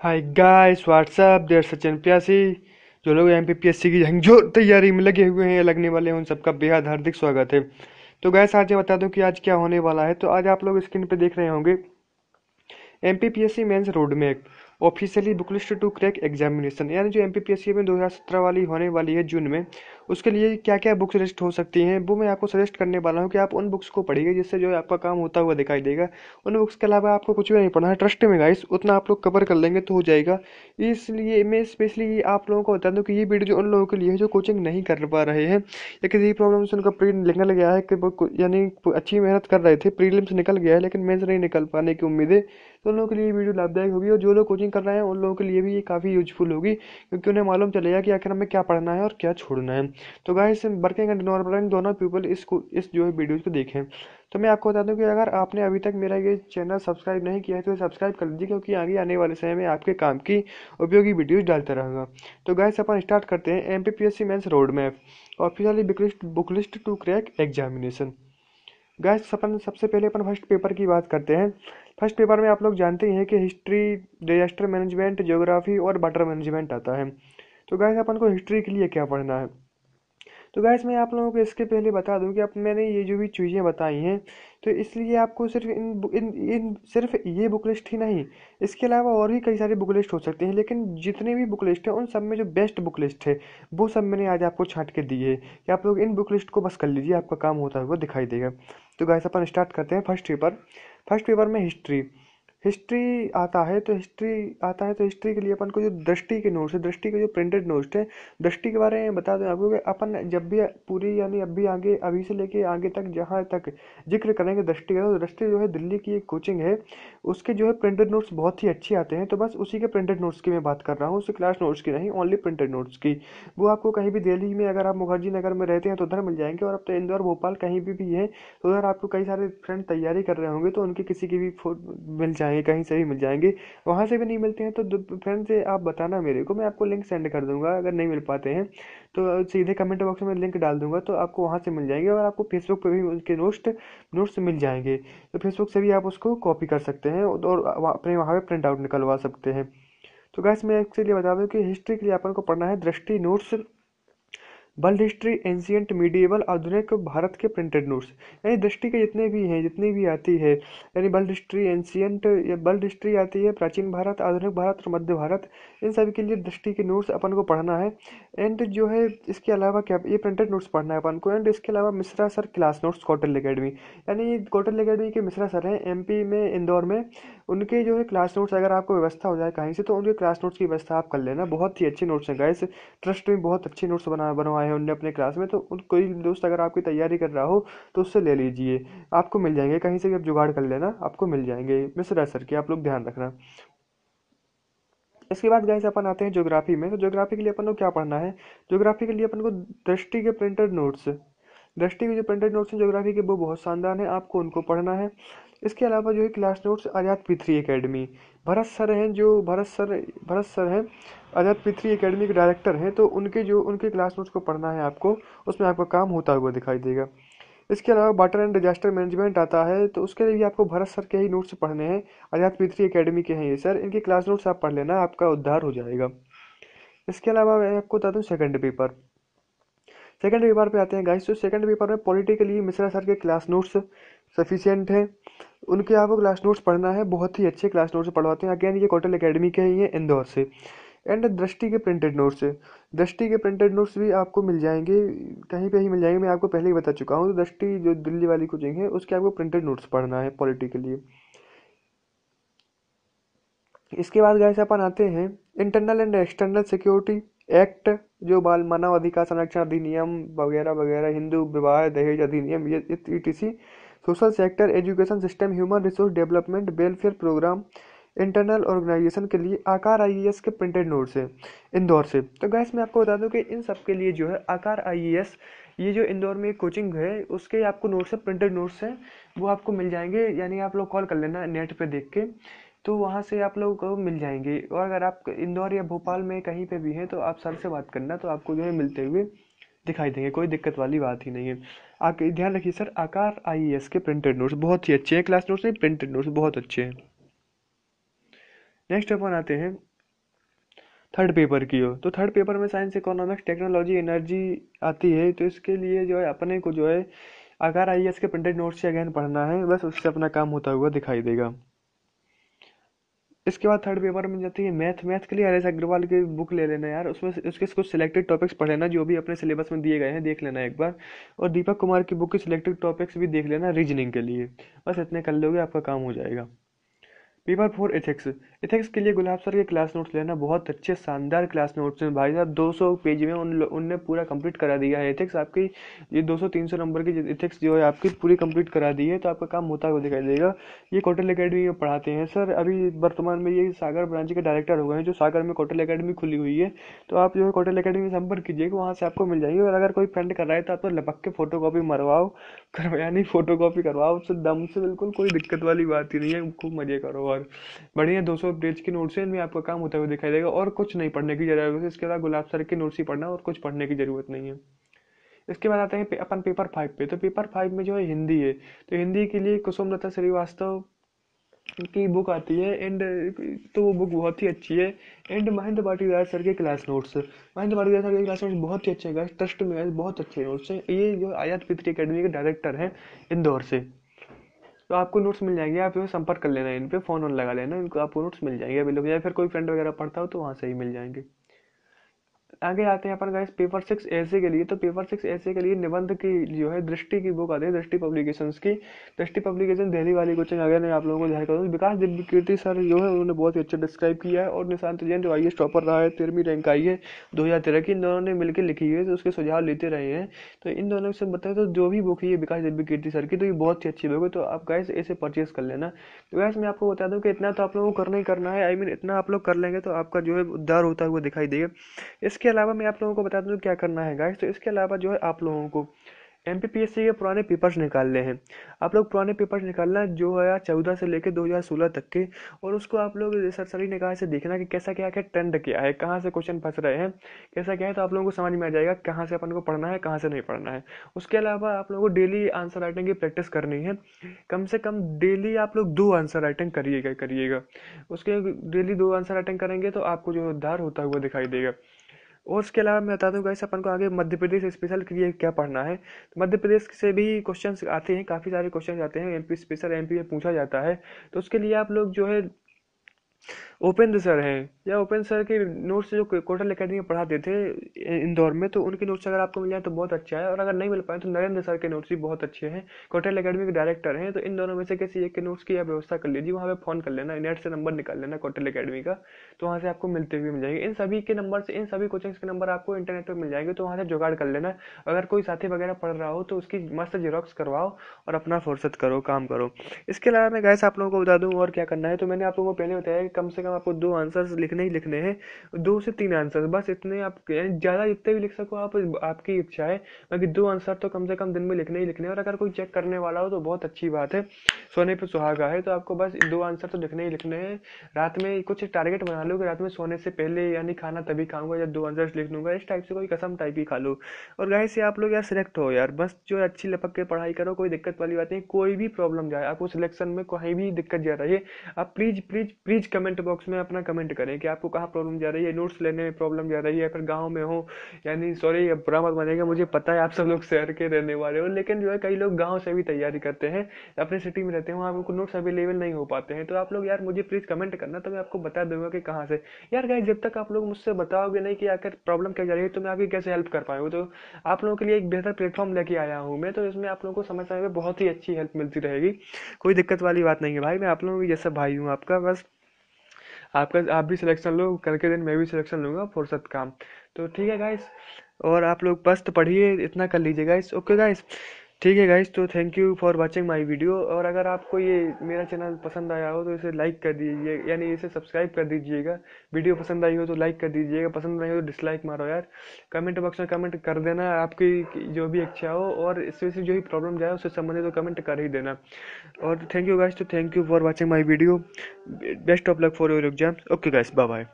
Hi guys what's up there Sachin Pyasi. जो लोग MPPSC की झंझोर तैयारी में लगे हुए हैं या लगने वाले हैं उन सबका बेहद हार्दिक स्वागत है। तो गैस आज मैं बता दूं कि आज क्या होने वाला है। तो आज आप लोग स्क्रीन पे देख रहे होंगे MPPSC mains road map officially book list to crack examination, यानी जो एमपीपीएससी में 2017 वाली होने वाली है जून में, उसके लिए क्या क्या बुक्स सजेस्ट हो सकती हैं वो मैं आपको सजेस्ट करने वाला हूं कि आप उन बुक्स को पढ़िए जिससे जो है आपका काम होता हुआ दिखाई देगा। उन बुक्स के अलावा आपको कुछ भी नहीं पढ़ना है, ट्रस्ट में गाइस, उतना आप लोग कवर कर लेंगे तो हो जाएगा। इसलिए मैं स्पेशली आप लोगों को बता दूं कि ये वीडियो जो उन लोगों के लिए है जो कोचिंग नहीं कर पा रहे हैं या किसी प्रॉब्लम से उनका प्री निकल गया है कि वो यानी अच्छी मेहनत कर रहे थे, प्रीलिम्स निकल गया है लेकिन मेंस नहीं निकल पाने की उम्मीद है, तो उन लोगों के लिए वीडियो लाभदायक होगी। और जो लोग कोचिंग कर रहे हैं उन लोगों के लिए भी ये काफ़ी यूजफुल होगी क्योंकि उन्हें मालूम चलेगा कि आखिर हमें क्या पढ़ना है और क्या छोड़ना है। तो guys working and non working दोनों पीपल इस जो है वीडियो को देखें। तो मैं आपको बता दूं कि अगर आपने अभी तक मेरा ये चैनल सब्सक्राइब नहीं किया है तो सब्सक्राइब कर लीजिए क्योंकि आगे आने वाले समय में आपके काम की उपयोगी वीडियोज डालता रहूँगा। तो गाइस अपन स्टार्ट करते हैं MPPSC mains road map officially book list to crack examination. Guys अपन सबसे पहले अपन फर्स्ट पेपर की बात करते हैं। फर्स्ट पेपर में आप लोग जानते ही हैं कि हिस्ट्री, डिजास्टर मैनेजमेंट, ज्योग्राफी और वाटर मैनेजमेंट आता है। तो गैस अपन को हिस्ट्री के लिए क्या पढ़ना है। तो गैस मैं आप लोगों को इसके पहले बता दूं कि अब मैंने ये जो भी चीज़ें बताई हैं तो इसलिए आपको सिर्फ इन सिर्फ ये बुक लिस्ट ही नहीं, इसके अलावा और भी कई सारी बुक लिस्ट हो सकती हैं, लेकिन जितने भी बुक लिस्ट हैं उन सब में जो बेस्ट बुक लिस्ट है वो सब मैंने आज आपको छांट के दी है कि आप लोग इन बुक लिस्ट को बस कर लीजिए, आपका काम होता हुआ दिखाई देगा। तो गैस अपन स्टार्ट करते हैं फर्स्ट पेपर। फर्स्ट पेपर में हिस्ट्री। हिस्ट्री के लिए अपन को जो दृष्टि के नोट्स है, दृष्टि के जो प्रिंटेड नोट्स है, दृष्टि के बारे में बता दें आपको कि अपन जब भी पूरी यानी अभी आगे अभी से लेके आगे तक जहाँ तक जिक्र करेंगे दृष्टि का, तो दृष्टि जो है दिल्ली की एक कोचिंग है, उसके जो है प्रिंटेड नोट्स बहुत ही अच्छे आते हैं। तो बस उसी के प्रिंटेड नोट्स की मैं बात कर रहा हूँ, उसके क्लास नोट्स की नहीं, ओनली प्रिंटेड नोट्स की। वो आपको कहीं भी दिल्ली में अगर आप मुखर्जी नगर में रहते हैं तो उधर मिल जाएंगे, और अब तो इंदौर भोपाल कहीं भी है तो उधर आपको कई सारे फ्रेंड तैयारी कर रहे होंगे तो उनके किसी की भी मिल जाएंगे, कहीं से भी मिल जाएंगे। वहाँ से भी नहीं मिलते हैं तो फ्रेंड से आप बताना मेरे को, मैं आपको लिंक सेंड कर दूंगा। अगर नहीं मिल पाते हैं तो सीधे कमेंट बॉक्स में लिंक डाल दूंगा तो आपको वहाँ से मिल जाएंगे, और आपको फेसबुक पे भी उनके नोट्स मिल जाएंगे। तो फेसबुक से भी आप उसको कॉपी कर सकते हैं और अपने वहाँ पे प्रिंट आउट निकलवा सकते हैं। तो गैस मैं इसलिए बता दूं कि हिस्ट्री के लिए अपन को पढ़ना है दृष्टि notes, world history, ancient, medieval, आधुनिक भारत के प्रिंटेड नोट्स। यानी दृष्टि के जितने भी हैं, जितनी भी आती है, यानी वर्ल्ड हिस्ट्री, एंशियंट, या वर्ल्ड हिस्ट्री आती है, प्राचीन भारत, आधुनिक भारत और मध्य भारत, इन सभी के लिए दृष्टि के नोट्स अपन को पढ़ना है। एंड जो है इसके अलावा क्या, ये प्रिंटेड नोट्स पढ़ना है अपन को। एंड इसके अलावा Mishra sir class notes Kautilya academy, यानी कौटिल्य अकेडमी के मिश्रा सर हैं एमपी में, इंदौर में। उनके जो है क्लास नोट्स अगर आपको व्यवस्था हो जाए कहीं से तो उनके क्लास नोट्स की व्यवस्था आप कर लेना, बहुत ही अच्छे नोट्स हैं गाइस। ट्रस्ट में बहुत अच्छे नोट्स बनवाए हैं उनने अपने क्लास में, तो कोई दोस्त अगर आपकी तैयारी कर रहा हो तो उससे ले लीजिए, आपको मिल जाएंगे, कहीं से भी आप जुगाड़ कर लेना, आपको मिल जाएंगे मिश्रा सर के, आप लोग ध्यान रखना। इसके बाद गाइस अपन आते हैं ज्योग्राफी में। तो ज्योग्राफी के लिए अपन को क्या पढ़ना है। ज्योग्राफी के लिए अपन को दृष्टि के प्रिंटेड नोट्स, दृष्टि के जो प्रिंटेड नोट्स हैं ज्योग्राफी के वो बहुत शानदार हैं, आपको उनको पढ़ना है। इसके अलावा जो है क्लास नोट्स आज़ाद पृथ्वी एकेडमी, भरत सर हैं, आज़ाद पृथ्वी एकेडमी के डायरेक्टर हैं, तो उनके क्लास नोट्स को पढ़ना है आपको, उसमें आपका काम होता हुआ दिखाई देगा। इसके अलावा वाटर एंड डिजास्टर मैनेजमेंट आता है, तो उसके लिए भी आपको भरत सर के ही नोट्स पढ़ने हैं, आज़ाद पृथ्वी एकेडमी के हैं ये सर, इनके क्लास नोट्स आप पढ़ लेना, आपका उद्धार हो जाएगा। इसके अलावा मैं आपको बता दूं सेकंड पेपर। सेकंड पेपर पे आते हैं गाइस। तो सेकंड पेपर में पॉलिटिकली मिश्रा सर के क्लास नोट्स सफिशियंट हैं, उनके आपको क्लास नोट्स पढ़ना है, बहुत ही अच्छे क्लास नोट्स पढ़वाते हैं। अगेन ये कौटिल्य एकेडमी के ही हैं इंदौर से। एंड दृष्टि के प्रिंटेड नोट्स है, दृष्टि के प्रिंटेड नोट्स भी आपको मिल जाएंगे, कहीं पे ही मिल जाएंगे, मैं आपको पहले ही बता चुका हूँ। तो दृष्टि जो दिल्ली वाली कोचिंग है उसके आपको प्रिंटेड नोट्स पढ़ना है पॉलिटी के लिए। इसके बाद गाइस अपन आते हैं internal and external security act, जो बाल मानव अधिकार संरक्षण अधिनियम वगैरह वगैरह, हिंदू विवाह दहेज अधिनियम, ये ETC, social sector, education system, human resource development, welfare programme, internal organisation के लिए आकार आईएएस के प्रिंटेड नोट्स है इंदौर से। तो गैस मैं आपको बता दूं कि इन सब के लिए जो है आकार आईएएस, ये जो इंदौर में कोचिंग है उसके आपको नोट्स है, प्रिंटेड नोट्स हैं, वो आपको मिल जाएंगे, यानी आप लोग कॉल कर लेना नेट पे देख के, तो वहाँ से आप लोगों को मिल जाएंगे। और अगर आप इंदौर या भोपाल में कहीं पे भी हैं तो आप सर से बात करना, तो आपको जो है मिलते हुए दिखाई देंगे, कोई दिक्कत वाली बात ही नहीं है। आप ध्यान रखिए सर, आकार आईएएस के प्रिंटेड नोट्स बहुत ही अच्छे हैं, क्लास नोट्स नहीं प्रिंटेड नोट्स बहुत अच्छे हैं। नेक्स्ट अपन आते हैं थर्ड पेपर की हो, तो थर्ड पेपर में साइंस, इकोनॉमिक्स, टेक्नोलॉजी, एनर्जी आती है। तो इसके लिए जो है अपने को जो है अगर आईएएस के प्रिंटेड नोट से अगेन पढ़ना है, बस उससे अपना काम होता हुआ दिखाई देगा। इसके बाद थर्ड पेपर में जाती है मैथ। मैथ के लिए आर एस अग्रवाल की बुक ले लेना यार, उसमें उसके कुछ सिलेक्टेड टॉपिक्स पढ़ लेना जो भी अपने सिलेबस में दिए गए हैं, देख लेना एक बार। और दीपक कुमार की बुक के सिलेक्टेड टॉपिक्स भी देख लेना रीजनिंग के लिए। बस इतने कर लोगे आपका काम हो जाएगा। Paper 4 ethics. एथिक्स के लिए गुलाब सर के क्लास नोट्स लेना, बहुत अच्छे शानदार क्लास नोट्स हैं भाई साहब। 200 पेज में उनने पूरा कंप्लीट करा दिया है एथिक्स आपकी। ये 200-300 नंबर की एथिक्स जो है आपकी पूरी कंप्लीट करा दी है, तो आपका काम होता हुआ दिखाई देगा। ये कोटल एकेडमी में पढ़ाते हैं सर, अभी वर्तमान में ये सागर ब्रांच के डायरेक्टर हो गए हैं, जो सागर में कोटल एकेडमी खुली हुई है। तो आप जो है कोटल एकेडमी में संपर्क कीजिएगा, वहाँ से आपको मिल जाएगी। और अगर कोई फ्रेंड कर रहा है तो आप तो लपक के फोटो कॉपी मरवाओ, करवाया नहीं, फोटो कॉपी करवाओ उससे दम से, बिल्कुल कोई दिक्कत वाली बात ही नहीं है। खूब मजे करो और बढ़िया 200 पेज की नोट्स हैं, इनमें आपका काम होता हुआ दिखाई देगा। और कुछ नहीं पढ़ने की जरूरत है, इसके अलावा गुलाब सर की नोट्स ही पढ़ना, और कुछ पढ़ने की जरूरत नहीं है। इसके बाद आते हैं अपन पेपर 5 पे। तो पेपर 5 में जो है हिंदी है, तो हिंदी के लिए कुसुमलता श्रीवास्तव की बुक आती है एंड, तो वो बुक बहुत ही अच्छी है। एंड महेंद्र पाटीदार सर के class notes, Mahendra Patidar sir के क्लास नोट्स बहुत ही अच्छे हैं, ट्रस्ट में बहुत अच्छे नोट्स हैं। ये जो आयात पित्री अकेडमी के डायरेक्टर हैं इंदौर से, तो आपको नोट्स मिल जाएंगे। आप जो संपर्क कर लेना, इन पे फोन ऑन लगा लेना, इनको आपको नोट्स मिल जाएंगे अभी लोग, या फिर कोई फ्रेंड वगैरह पढ़ता हो तो वहाँ से ही मिल जाएंगे। आगे आते हैं अपन गाइस पेपर 6 ऐसे के लिए। तो पेपर 6 ऐसे के लिए निबंध की जो है दृष्टि की बुक आती है, दृष्टि पब्लिकेशंस की। दृष्टि पब्लिकेशन दिल्ली वाली कोचिंग अगर मैं आप लोगों को जाहिर करूँ, विकास दिव्य कीर्ति सर जो है उन्होंने बहुत ही अच्छा डिस्क्राइब किया है। और निशांत जैन जो आईएएस टॉपर रहा है, 13वीं रैंक आई है 2013 की, इन दोनों ने मिलकर लिखी है, तो उसके सुझाव लेते रहे हैं। तो इन दोनों से बताए तो जो भी बुक है ये विकास दिव्य कीर्ति सर की, तो ये बहुत ही अच्छी बुक है, तो आप गाइस इसे परचेज कर लेना। तो गाइस मैं आपको बता दूं कि इतना तो आप लोगों को करना ही करना है, आई मीन इतना आप लोग कर लेंगे तो आपका जो है उद्धार होता हुआ दिखाई देगा। इसके अलावा मैं आप लोगों को बता दूं क्या करना है गाइस। तो इसके अलावा जो है आप लोगों को एमपीपीएससी के पुराने पेपर्स निकालने हैं। आप लोग पुराने पेपर्स निकालना 2014 से लेकर 2016 तक के, और उसको आप लोग सरसरी निगाह से देखना कि कैसा क्या है, ट्रेंड क्या है, कहाँ से क्वेश्चन फंस रहे हैं, कैसा क्या है। तो आप लोगों को समझ में आ जाएगा कहाँ से अपन को पढ़ना है, कहाँ से नहीं पढ़ना है। उसके अलावा आप लोगों को डेली आंसर राइटिंग की प्रैक्टिस करनी है। कम से कम डेली आप लोग 2 आंसर राइटिंग करिएगा। उसके डेली 2 आंसर राइटिंग करेंगे तो आपको जो उद्धार होता हुआ दिखाई देगा। और उसके अलावा मैं बता दूं गाइस अपन को आगे मध्य प्रदेश स्पेशल के लिए क्या पढ़ना है। तो मध्य प्रदेश से भी क्वेश्चंस आते हैं, काफ़ी सारे क्वेश्चंस आते हैं, एमपी स्पेशल, एमपी में पूछा जाता है। तो उसके लिए आप लोग जो है उपेंद्र सर हैं, या उपेंद्र सर के नोट्स जो कोटल एकेडमी में पढ़ाते थे इंदौर में, तो उनके नोट्स अगर आपको मिल जाए तो बहुत अच्छा है। और अगर नहीं मिल पाए तो नरेंद्र सर के नोट्स भी बहुत अच्छे हैं, कोटल एकेडमी के डायरेक्टर हैं। तो इन दोनों में से किसी एक के नोट्स की आप व्यवस्था कर लीजिए, वहाँ पे फोन कर लेना, नेट से नंबर निकाल लेना कोटल एकेडमी का, तो वहाँ से आपको मिलते हुए मिल जाएंगे। इन सभी के नंबर से, इन सभी कोचिंग्स के नंबर आपको इंटरनेट पर मिल जाएंगे, तो वहाँ से जुगाड़ कर लेना। अगर कोई साथी वगैरह पढ़ रहा हो तो उसकी मस्त जेरोक्स करवाओ और अपना फुर्सत करो, काम करो। इसके अलावा मैं गैस आप लोगों को बता दूं और क्या करना है। तो मैंने आप लोगों को पहले बताया कि कम से कम आपको 2 आंसर्स लिखने ही लिखने हैं, 2 से 3 आंसर्स, बस इतने आप, यानी ज़्यादा जितने भी लिख सको आप, आपकी इच्छा है, बाकी 2 आंसर तो कम से कम दिन में लिखने ही लिखने हैं। और अगर कोई चेक करने वाला हो तो बहुत अच्छी बात है, सोने पे सुहागा है। तो आपको बस 2 आंसर तो लिखने ही लिखने हैं। रात में कुछ टारगेट बना लो कि रात में सोने से पहले, यानी खाना तभी खाऊंगा जब 2 आंसर्स लिख लूंगा, इस टाइप से कोई कसम टाइप ही खा लो। और गाइस से आप लोग यार सिलेक्ट हो यार, बस जो है अच्छी लपक के पढ़ाई करो, कोई दिक्कत वाली बात नहीं। कोई भी प्रॉब्लम जाए आपको सिलेक्शन में, कहीं भी दिक्कत जा रही है, आप please please please comment box में अपना कमेंट करें कि आपको कहाँ प्रॉब्लम जा रही है, नोट्स लेने में प्रॉब्लम जा रही है, फिर गाँव में हो, यानी सॉरी बुरा मत मानिएगा, मुझे पता है आप सब लोग शहर के रहने वाले हो, लेकिन जो है कई लोग गाँव से भी तैयारी करते हैं, अपने सिटी में रहते हैं, वहाँ आपको नोट्स अवेलेबल नहीं हो पाते हैं। तो आप लोग यार मुझे प्लीज कमेंट करना, तो मैं आपको बता दूंगा कि कहाँ से। यार गाइस जब तक आप लोग मुझसे बताओगे नहीं कि आखिर प्रॉब्लम क्या जा रही है, तो मैं आपकी कैसे हेल्प कर पाऊंगा। तो आप लोगों के लिए एक बेहतर प्लेटफॉर्म लेके आया हूँ मैं, तो इसमें आप लोगों को समझने में बहुत ही अच्छी हेल्प मिलती रहेगी। कोई दिक्कत वाली बात नहीं है भाई, मैं आप लोगों की जैसा भाई हूँ आपका, बस आपका आप भी सिलेक्शन लो, कल के दिन मैं भी सिलेक्शन लूंगा, फुर्सत काम। तो ठीक है गाइस, और आप लोग बस तो पढ़िए, इतना कर लीजिए गाइस, ओके गाइस। ठीक है गाइस, तो thank you for watching my video. और अगर आपको ये मेरा चैनल पसंद आया हो तो इसे लाइक कर दीजिए, यानी इसे सब्सक्राइब कर दीजिएगा। वीडियो पसंद आई हो तो लाइक कर दीजिएगा, पसंद नहीं हो तो डिसलाइक मारो यार। कमेंट बॉक्स में कमेंट कर देना आपकी जो भी इच्छा हो, और इससे से जो भी प्रॉब्लम जाए उससे संबंधित तो कमेंट कर ही देना। और थैंक यू गाइस, तो thank you for watching my video, best of luck for your exams, okay guys, bye bye.